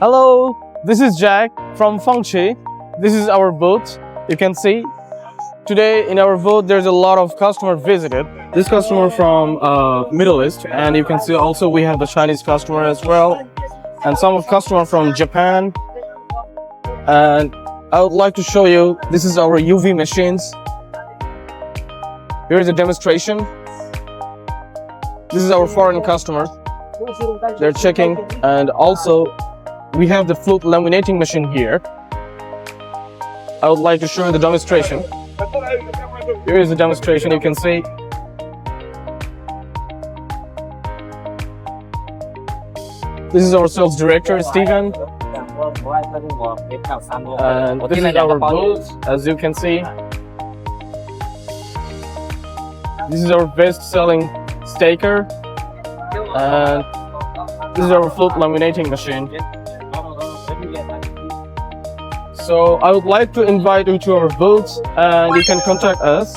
Hello, this is Jack from Fengchi. This is our booth. You can see today in our booth there's a lot of customer visited. This customer from Middle East, and you can see also we have the Chinese customer as well, and some of customer from Japan. And I would like to show you, this is our UV machines. Here is a demonstration. This is our foreign customer. They're checking, and also we have the flute laminating machine here. I would like to show you the demonstration. Here is the demonstration, you can see. This is our sales director, Steven. And this is our booth, as you can see. This is our best-selling staker. And this is our flute laminating machine. So I would like to invite you to our booth, and you can contact us.